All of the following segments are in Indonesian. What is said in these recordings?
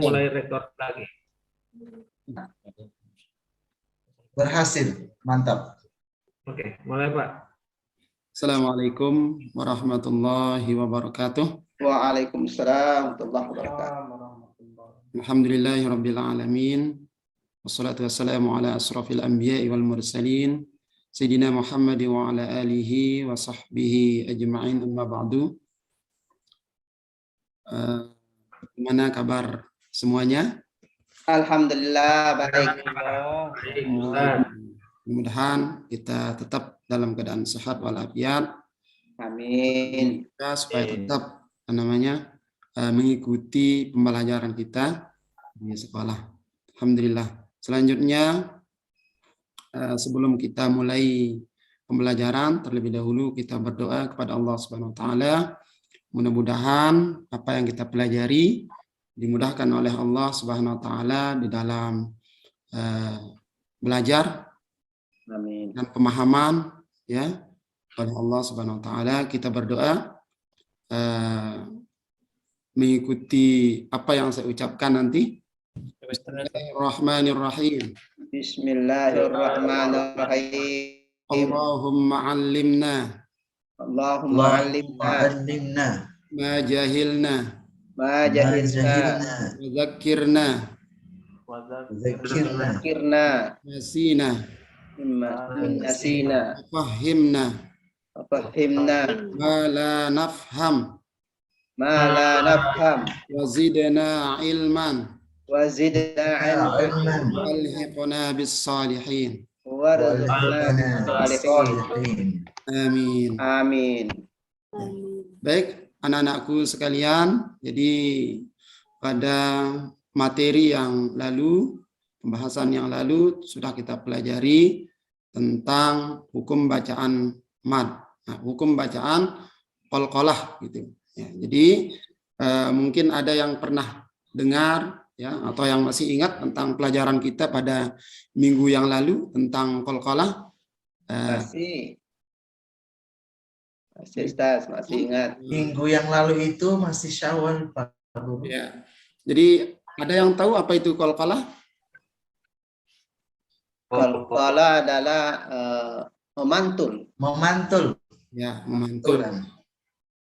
mulai record lagi. Berhasil, mantap. Oke, mulai Pak. Assalamualaikum warahmatullahi wabarakatuh. Waalaikumsalam warahmatullahi wabarakatuh. Alhamdulillahirabbil alamin. Wassalatu wassalamu ala asrafil anbiya'i wal mursalin sayyidina Muhammad wa ala alihi wa sahbihi ajma'in, amma ba'du. Gimana kabar semuanya? Alhamdulillah baik. Mudah-mudahan kita tetap dalam keadaan sehat walafiat. Amin. Kita supaya tetap mengikuti pembelajaran kita di sekolah. Alhamdulillah. Selanjutnya, sebelum kita mulai pembelajaran, terlebih dahulu kita berdoa kepada Allah Subhanahu Wa Taala. Mudah-mudahan apa yang kita pelajari dimudahkan oleh Allah Subhanahu Wa Taala di dalam belajar. Amin. Dan pemahaman, ya, oleh Allah Subhanahu Wa Taala. Kita berdoa mengikuti apa yang saya ucapkan nanti. Bismillahirrahmanirrahim. Bismillahirrahmanirrahim. Allahumma 'allimna Allahumma 'allimna ma jahilna ma jahilna wa dzakkirna dzakirna nasina mimma nasina fahimna fahimna ma la nafham ma la nafham wa zidna ilman wa zidna ilman walhiqna bis salihin. warzuqna salihin. Amin. Amin. Baik, anak-anakku sekalian, jadi pada materi yang lalu, pembahasan yang lalu sudah kita pelajari tentang hukum bacaan mad, hukum bacaan qalqalah gitu. Ya, jadi mungkin ada yang pernah dengar, ya, atau yang masih ingat tentang pelajaran kita pada minggu yang lalu tentang qalqalah. Masih Ustaz, masih ingat. Minggu yang lalu itu masih Syawal, Pak Guru. Ya. Jadi ada yang tahu apa itu qalqalah? Qalqalah adalah memantul. Memantul. Ya, memantul.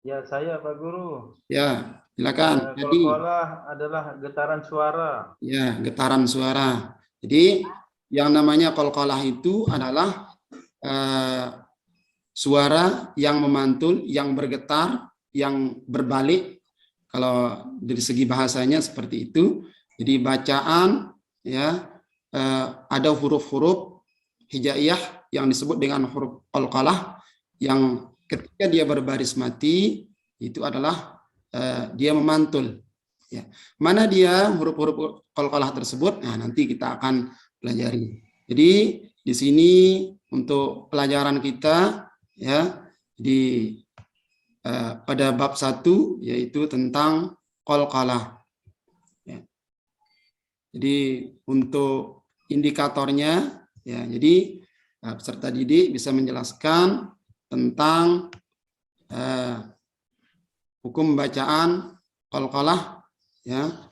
Ya, saya Pak Guru. Ya, silakan. Jadi, Qalqalah adalah getaran suara. ya, getaran suara. Jadi yang namanya qalqalah itu adalah suara yang memantul, yang bergetar, yang berbalik. Kalau dari segi bahasanya seperti itu. Jadi bacaan, ya, ada huruf-huruf hijaiyah yang disebut dengan huruf qalqalah, yang ketika dia berbaris mati itu adalah dia memantul. Ya. Mana dia huruf-huruf qalqalah tersebut? Nah, nanti kita akan pelajari. Jadi di sini untuk pelajaran kita, ya, di pada bab 1 yaitu tentang qalqalah. Ya. Jadi untuk indikatornya, ya, jadi peserta didik bisa menjelaskan tentang hukum bacaan qalqalah, ya.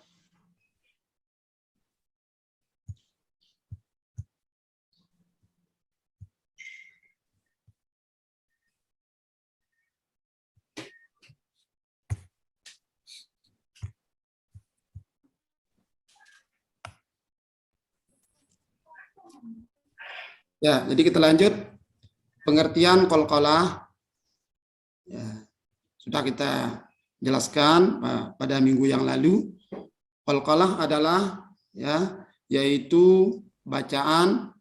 Ya, jadi kita lanjut pengertian qalqalah. Ya, sudah kita jelaskan pada minggu yang lalu. Qalqalah adalah, ya, yaitu bacaan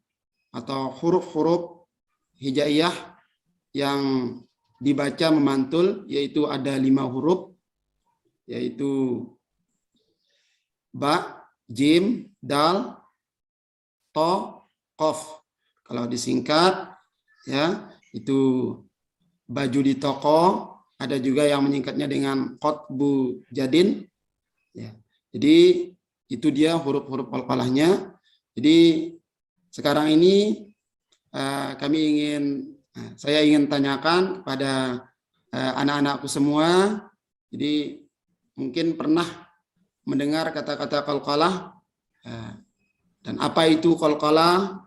atau huruf-huruf hijaiyah yang dibaca memantul, yaitu ada 5 huruf, yaitu ba, jim, dal, to, qaf. Kalau disingkat, ya, itu baju di toko. Ada juga yang menyingkatnya dengan qatbu jadin. Ya. Jadi itu dia huruf-huruf qalqalahnya. Jadi sekarang ini saya ingin tanyakan kepada anak-anakku semua. Jadi mungkin pernah mendengar kata-kata qalqalah dan apa itu qalqalah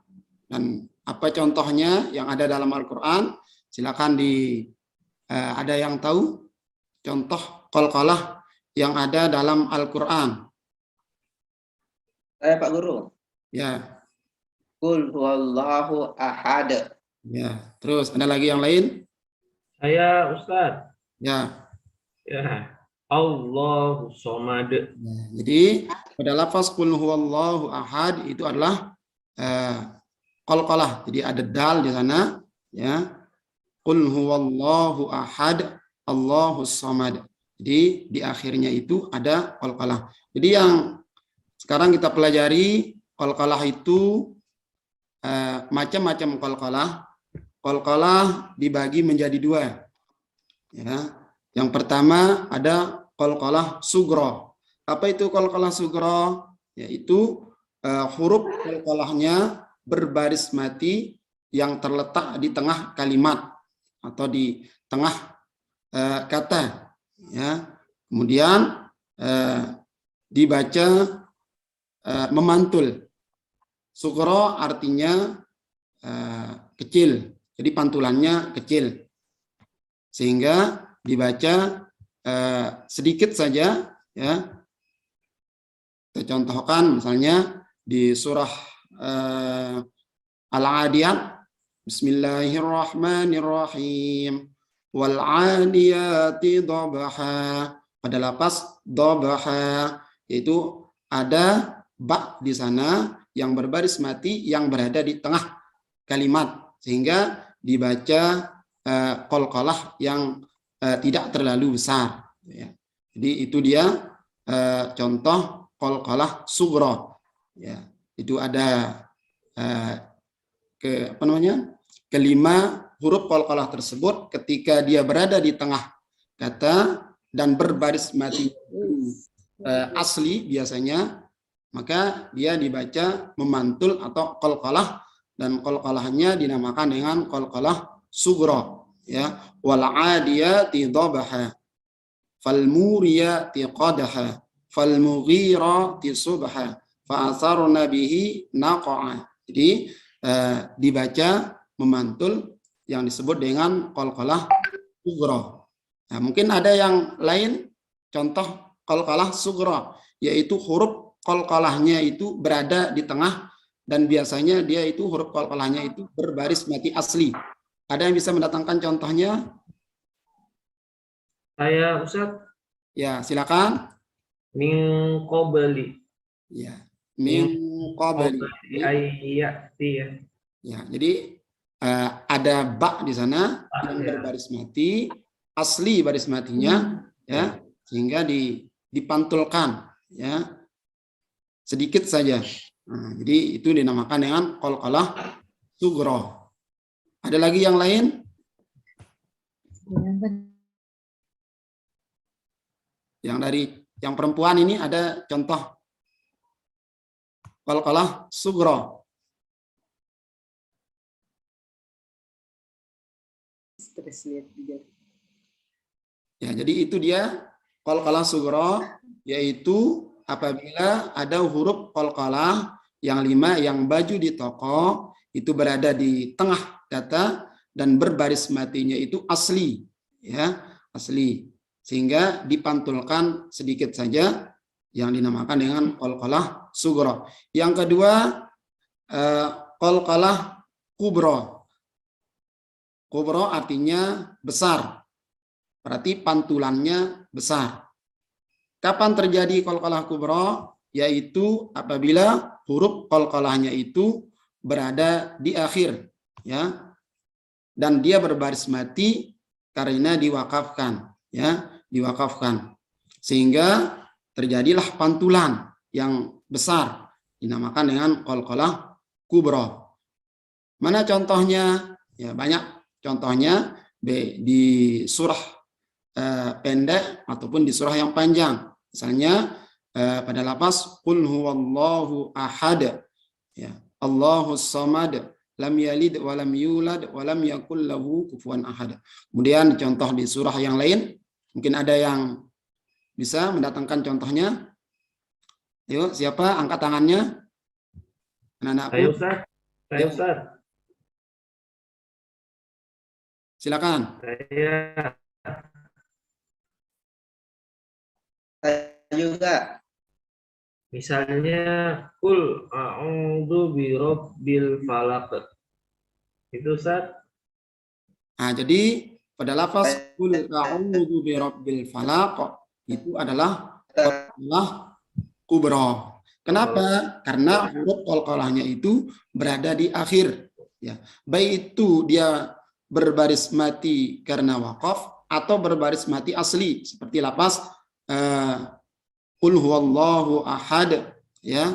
dan apa contohnya yang ada dalam Al-Qur'an, silakan ada yang tahu contoh qalqalah yang ada dalam Al-Qur'an? Saya Pak Guru. Ya. Qul huwallahu ahad. Ya, terus ada lagi yang lain? Saya Ustadz. Ya. Ya. Allahu somad. Ya, jadi pada lafaz qul huwallahu ahad itu adalah qalqalah. Jadi ada dal di sana, ya. Qul huwallahu ahad, Allahus samad. Jadi di akhirnya itu ada qalqalah. Jadi yang sekarang kita pelajari qalqalah itu macam-macam qalqalah. Qalqalah dibagi menjadi dua. Ya. Yang pertama ada qalqalah sugro. Apa itu qalqalah sugro? Yaitu huruf qalqalahnya berbaris mati yang terletak di tengah kalimat atau di tengah kata. Ya. Kemudian dibaca memantul. Sugro artinya kecil. Jadi pantulannya kecil. Sehingga dibaca sedikit saja, ya. Kita contohkan misalnya di surah Al-Adiyat, Bismillahirrahmanirrahim, wal 'adiyati dhabha. Pada lafaz dhabha yaitu ada ba di sana yang berbaris mati yang berada di tengah kalimat sehingga dibaca qalqalah yang tidak terlalu besar, ya. Jadi itu dia contoh qalqalah sugro, ya. Itu ada kelima huruf qalqalah tersebut ketika dia berada di tengah kata dan berbaris mati asli biasanya, maka dia dibaca memantul atau qalqalah, dan qalqalahnya dinamakan dengan qalqalah sugro, ya. Wal 'adiyati dhabha, fal muriyati qadha, fal mughirati subha, fa asarna bihi naqa'a. Jadi dibaca memantul yang disebut dengan qalqalah sugro. Nah, mungkin ada yang lain contoh qalqalah sugro, yaitu huruf qalqalahnya itu berada di tengah dan biasanya dia itu huruf qalqalahnya itu berbaris mati asli. Ada yang bisa mendatangkan contohnya? Saya Ustadz. Ya, silakan. Min qabli. Ya, min qabli. Ayati, ya. Ya, jadi ada ba di sana yang berbaris mati, asli baris matinya, ya, sehingga dipantulkan, ya, sedikit saja. Nah, jadi itu dinamakan dengan qalqalah sugro. Ada lagi yang lain? Yang dari yang perempuan ini ada contoh qalqalah sugro. Ya, jadi itu dia qalqalah sugro, yaitu apabila ada huruf qalqalah yang 5 yang baju di toko itu berada di tengah kata dan berbaris matinya itu asli, ya, asli, sehingga dipantulkan sedikit saja yang dinamakan dengan qalqalah sugro. Yang kedua qalqalah kubro. Kubro artinya besar, berarti pantulannya besar. Kapan terjadi qalqalah kubro? Yaitu apabila huruf qalqalahnya itu berada di akhir, ya, dan dia berbaris mati karena diwakafkan, ya, diwakafkan, sehingga terjadilah pantulan yang besar dinamakan dengan qalqalah kubro. Mana contohnya? Ya, banyak contohnya di surah pendek ataupun di surah yang panjang. Misalnya pada lafaz qul huwallahu ahad, ya, Allahus samad, lam yalid wa lam yulad wa lam yakul lahu kufuwan ahad. Kemudian contoh di surah yang lain, mungkin ada yang bisa mendatangkan contohnya. Yuk, siapa angkat tangannya? Anak-anakku, Saya Ustaz. Saya Ustaz. silakan. Saya juga. misalnya kul a'udzu birabbil falaq. Itu Ustaz. Nah, jadi pada lafaz qul a'udzu birabbil falaq itu adalah qalqalah kubra. Kenapa? Karena huruf qalqalahnya itu berada di akhir. Ya, baik itu dia berbaris mati karena wakaf atau berbaris mati asli seperti lafaz qul huwallahu ahad, ya.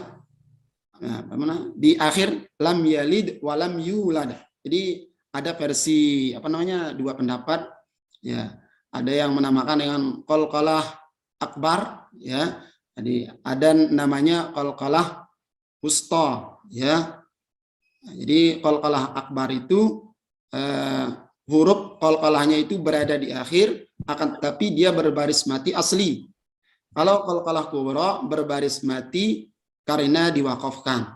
Nah, bagaimana? Di akhir lam yalid wa lam yulad. Jadi ada versi dua pendapat, ya. Ada yang menamakan dengan qalqalah akbar, ya. Jadi ada namanya qalqalah wusta, ya. Nah, jadi qalqalah akbar itu huruf qalqalahnya itu berada di akhir, akan tetapi dia berbaris mati asli. Kalau qalqalah kubra berbaris mati karena diwakafkan,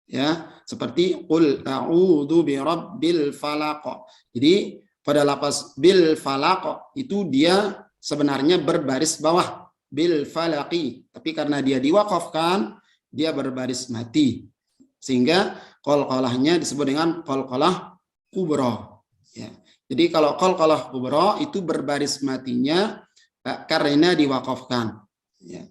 ya, seperti qul a'udzu birabbil falaq. Jadi pada lafaz bil falaq itu dia sebenarnya berbaris bawah bil falaqi, tapi karena dia diwakafkan dia berbaris mati sehingga qalqalahnya disebut dengan qalqalah kubra, ya. Jadi kalau qalqalah kubra itu berbaris matinya karena diwakafkan, ya.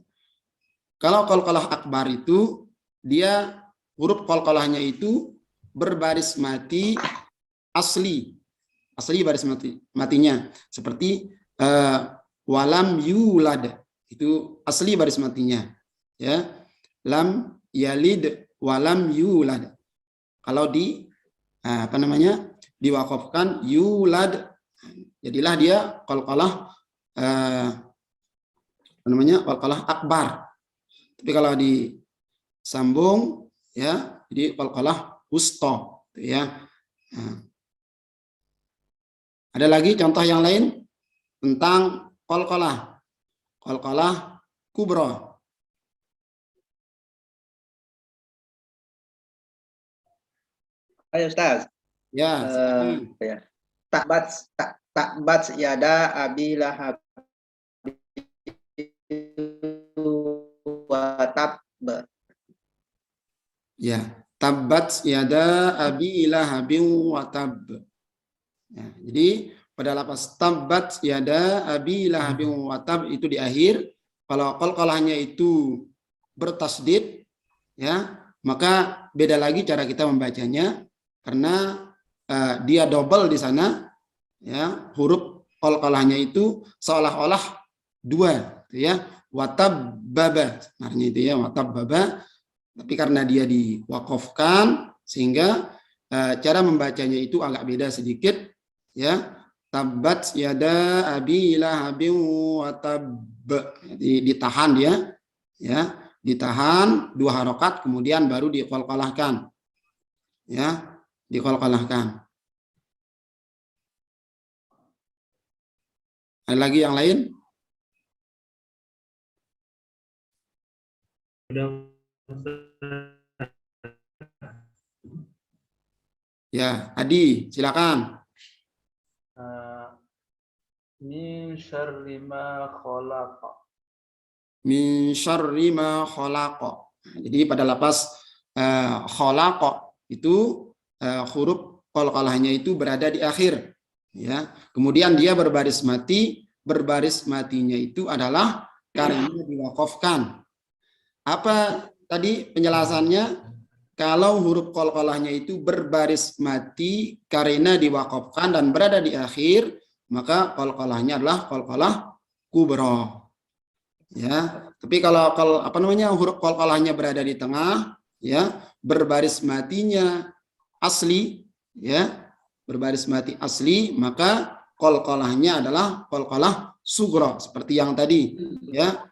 Kalau qalqalah akbar itu dia huruf qalqalahnya itu berbaris mati asli baris matinya seperti walam yulad, itu asli baris matinya, ya. Lam yalid walam yulad. Kalau diwakafkan yulad, jadilah dia qalqalah qalqalah akbar. Tapi kalau disambung, ya, jadi qalqalah wusta, ya. Nah. Ada lagi contoh yang lain tentang qalqalah kubra. Ayo Ustaz. Ya, Ya. Takbat yada abi lahab wa tab. Ya, tabbat yada abi lahabin wa tab. Ya, jadi pada lafaz tabbat yada abi lahabin wa tab itu di akhir. Kalau qalqalahnya itu bertasdid, ya, maka beda lagi cara kita membacanya karena dia double di sana, ya, huruf qalqalahnya itu seolah-olah dua, ya, watab baba, sebenarnya itu, ya, watab baba, tapi karena dia diwakafkan sehingga cara membacanya itu agak beda sedikit, ya. Tabbat yada abi lahabin wa tab, ditahan dia, ya, ditahan 2 harokat kemudian baru diqalqalahkan, ya, diqalqalahkan. Ada lagi yang lain? Ya, Adi, silakan. Min syarri ma khalaqa. Min syarri ma khalaqa. Jadi pada lafaz khalaqa itu huruf qalqalahnya itu berada di akhir, ya. Kemudian dia berbaris mati, berbaris matinya itu adalah karena diwakafkan. Apa tadi penjelasannya? Kalau huruf qalqalahnya itu berbaris mati karena diwakafkan dan berada di akhir, maka qalqalahnya adalah qalqalah kubra, ya. Tapi kalau huruf qalqalahnya berada di tengah, ya, berbaris matinya asli, ya, berbaris mati asli, maka qalqalahnya adalah qalqalah sugra seperti yang tadi, ya.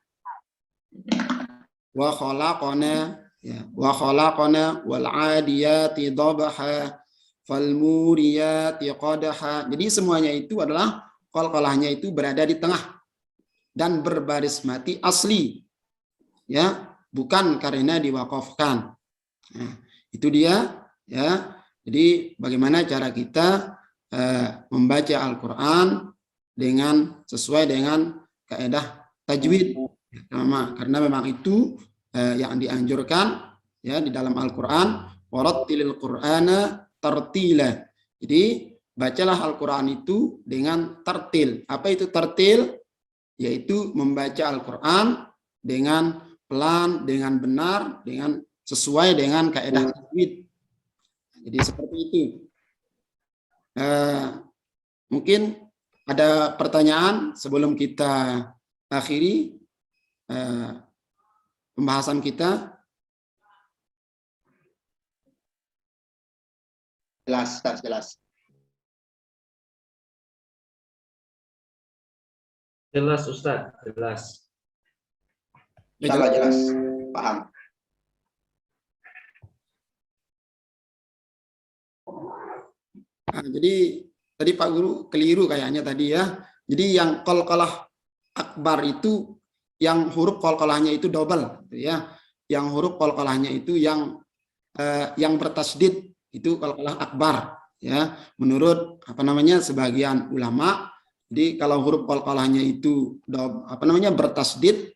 Wa khalaqana, ya, wa khalaqana wal 'adiyati dhabha fal muriyati qadha. Jadi semuanya itu adalah qalqalahnya itu berada di tengah dan berbaris mati asli, ya. bukan karena diwakafkan. Nah, itu dia ya. Jadi bagaimana cara kita membaca Al-Qur'an dengan sesuai dengan kaidah tajwid. Karena memang itu yang dianjurkan ya di dalam Al-Qur'an, warattilil Qur'ana tartila. Jadi bacalah Al-Qur'an itu dengan tartil. Apa itu tartil? Yaitu membaca Al-Qur'an dengan pelan, dengan benar, dengan sesuai dengan kaidah tajwid. Jadi seperti itu. Mungkin ada pertanyaan sebelum kita akhiri pembahasan kita. Jelas, Ustaz, jelas. Jelas Ustaz, jelas. Insyaallah jelas. Paham. Nah, jadi tadi Pak Guru keliru kayaknya tadi ya. Jadi yang qalqalah akbar itu yang huruf qalqalahnya itu double gitu ya. Yang huruf qalqalahnya itu yang bertasdid itu qalqalah akbar ya. Menurut sebagian ulama, jadi kalau huruf qalqalahnya itu bertasdid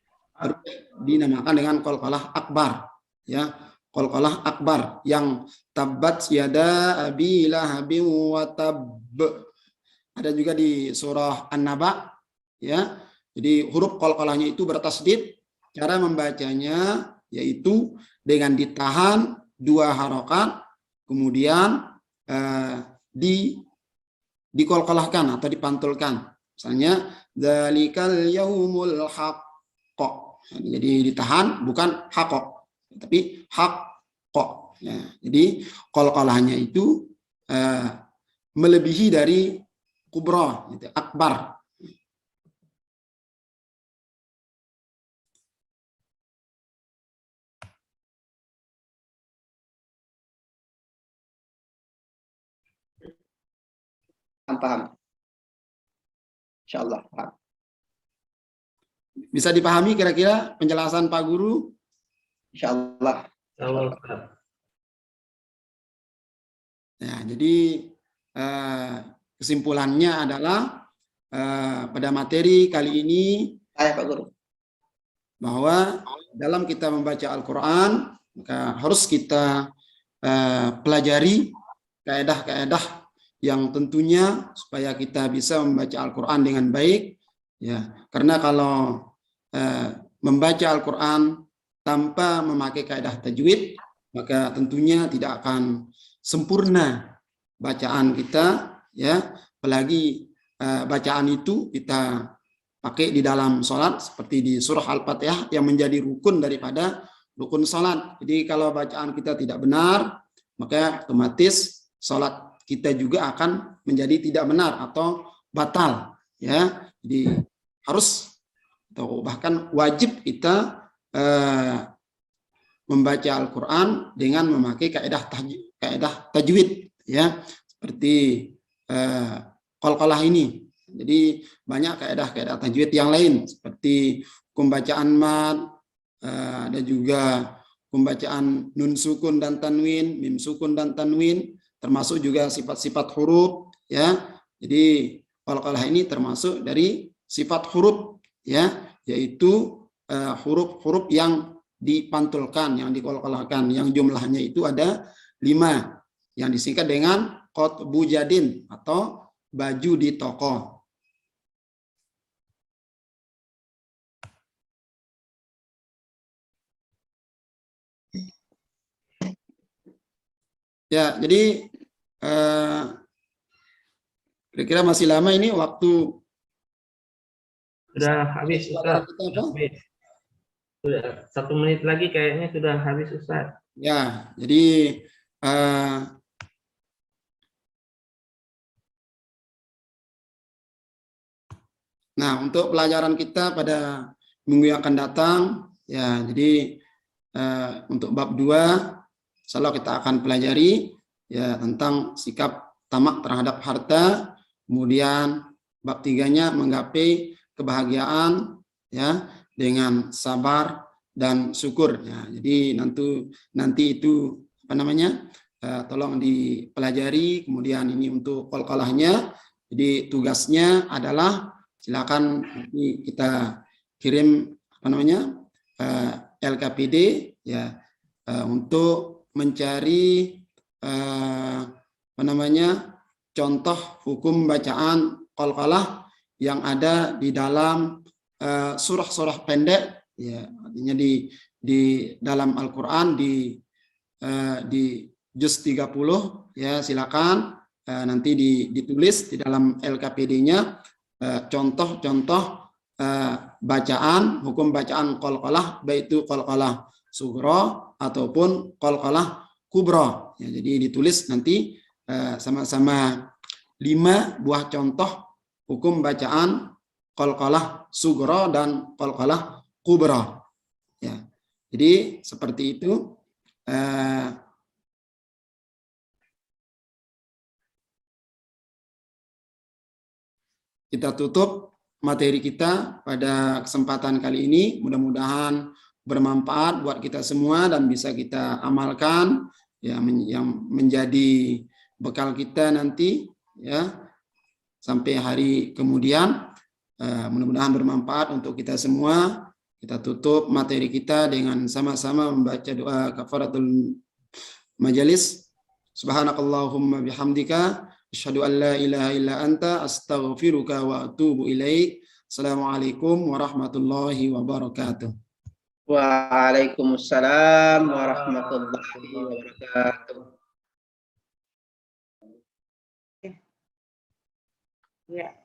dinamakan dengan qalqalah akbar ya. Qalqalah akbar yang tabbat yada abi lahabin wa tabb. Ada juga di surah An-Naba ya. Jadi huruf qalqalahnya itu bertasdid. Cara membacanya yaitu dengan ditahan 2 harokat, kemudian diqalqalahkan atau dipantulkan. Misalnya dzalikal yaumul haqq. Jadi ditahan, bukan haqq, tapi haqq ya. Jadi qalqalahnya itu melebihi dari kubra gitu, akbar. Paham. Insyaallah paham. Bisa dipahami kira-kira penjelasan Pak Guru? Insyaallah. Kalau Ya, jadi kesimpulannya adalah pada materi kali ini Pak Guru. bahwa dalam kita membaca Al-Quran maka harus kita pelajari kaedah-kaedah yang tentunya supaya kita bisa membaca Al-Quran dengan baik ya. Karena kalau membaca Al-Quran tanpa memakai kaedah tajwid maka tentunya tidak akan sempurna bacaan kita ya. Apalagi bacaan itu kita pakai di dalam sholat seperti di surah Al-Fatihah yang menjadi rukun daripada rukun sholat. Jadi kalau bacaan kita tidak benar maka otomatis sholat kita juga akan menjadi tidak benar atau batal ya. Jadi harus atau bahkan wajib kita membaca Al-Quran dengan memakai kaedah tajwid ya, seperti qalqalah ini. Jadi banyak kaedah-kaedah tajwid yang lain seperti pembacaan mad, ada juga pembacaan nun sukun dan tanwin, mim sukun dan tanwin, termasuk juga sifat-sifat huruf ya. Jadi qalqalah ini termasuk dari sifat huruf ya, yaitu huruf-huruf yang dipantulkan, yang diqalqalahkan, yang jumlahnya itu ada 5 yang disingkat dengan qatbu jadin atau baju di toko. Ya, jadi kira-kira masih lama ini waktu. sudah habis Ustaz. Habis. Sudah 1 menit lagi kayaknya sudah habis Ustaz. Ya, jadi nah untuk pelajaran kita pada minggu yang akan datang ya, jadi untuk bab 2 insyaallah kita akan pelajari ya tentang sikap tamak terhadap harta, kemudian bab 3-nya menggapai kebahagiaan ya dengan sabar dan syukur. Ya, jadi nanti itu apa namanya? Tolong dipelajari. Kemudian ini untuk qalqalahnya. Jadi tugasnya adalah silakan nanti kita kirim apa namanya? LKPD ya untuk mencari apa namanya? Contoh hukum bacaan qalqalah yang ada di dalam surah-surah pendek, ya, artinya di dalam Al-Quran di juz 30, ya, silakan nanti ditulis di dalam LKPD-nya contoh-contoh bacaan, hukum bacaan qalqalah, baik itu qalqalah sughra ataupun qalqalah kubra. Ya, jadi ditulis nanti sama-sama 5 buah contoh hukum bacaan qalqalah sughra dan qalqalah kubra. Ya. Jadi seperti itu. Kita tutup materi kita pada kesempatan kali ini. Mudah-mudahan bermanfaat buat kita semua dan bisa kita amalkan, ya, yang menjadi bekal kita nanti, ya, sampai hari kemudian. Mudah-mudahan bermanfaat untuk kita semua. Kita tutup materi kita dengan sama-sama membaca doa kafaratul majelis. Subhanakallahumma bihamdika asyhadu an la ilaha illa anta astaghfiruka wa atubu ilaik. Assalamualaikum warahmatullahi wabarakatuh. Waalaikumsalam warahmatullahi wabarakatuh. Ya.